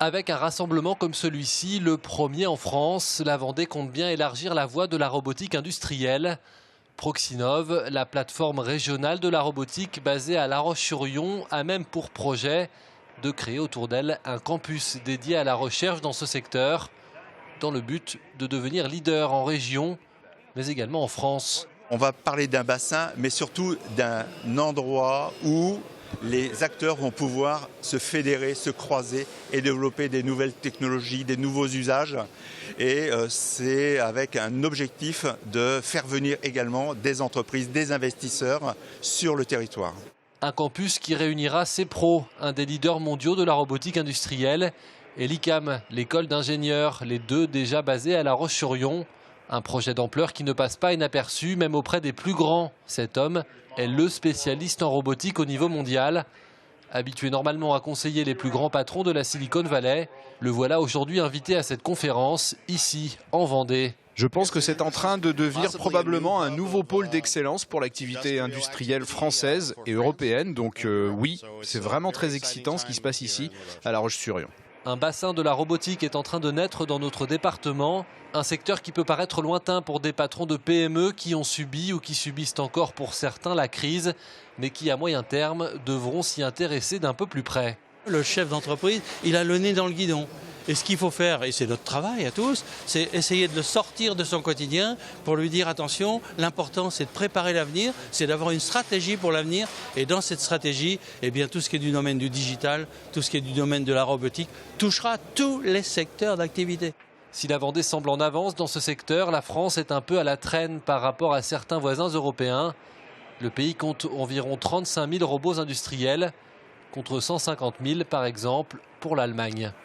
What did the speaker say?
Avec un rassemblement comme celui-ci, le premier en France, la Vendée compte bien élargir la voie de la robotique industrielle. Proxinov, la plateforme régionale de la robotique basée à La Roche-sur-Yon, a même pour projet de créer autour d'elle un campus dédié à la recherche dans ce secteur, dans le but de devenir leader en région, mais également en France. On va parler d'un bassin, mais surtout d'un endroit où les acteurs vont pouvoir se fédérer, se croiser et développer des nouvelles technologies, des nouveaux usages. Et c'est avec un objectif de faire venir également des entreprises, des investisseurs sur le territoire. Un campus qui réunira CEPRO, un des leaders mondiaux de la robotique industrielle, et l'ICAM, l'école d'ingénieurs, les deux déjà basés à La Roche-sur-Yon. Un projet d'ampleur qui ne passe pas inaperçu, même auprès des plus grands. Cet homme est le spécialiste en robotique au niveau mondial. Habitué normalement à conseiller les plus grands patrons de la Silicon Valley, le voilà aujourd'hui invité à cette conférence, ici, en Vendée. Je pense que c'est en train de devenir probablement un nouveau pôle d'excellence pour l'activité industrielle française et européenne. Donc oui, c'est vraiment très excitant ce qui se passe ici, à La Roche-sur-Yon. Un bassin de la robotique est en train de naître dans notre département. Un secteur qui peut paraître lointain pour des patrons de PME qui ont subi ou qui subissent encore pour certains la crise, mais qui à moyen terme devront s'y intéresser d'un peu plus près. Le chef d'entreprise, il a le nez dans le guidon. Et ce qu'il faut faire, et c'est notre travail à tous, c'est essayer de le sortir de son quotidien pour lui dire attention, l'important c'est de préparer l'avenir, c'est d'avoir une stratégie pour l'avenir. Et dans cette stratégie, eh bien, tout ce qui est du domaine du digital, tout ce qui est du domaine de la robotique, touchera tous les secteurs d'activité. Si la Vendée semble en avance dans ce secteur, la France est un peu à la traîne par rapport à certains voisins européens. Le pays compte environ 35 000 robots industriels, contre 150 000 par exemple pour l'Allemagne.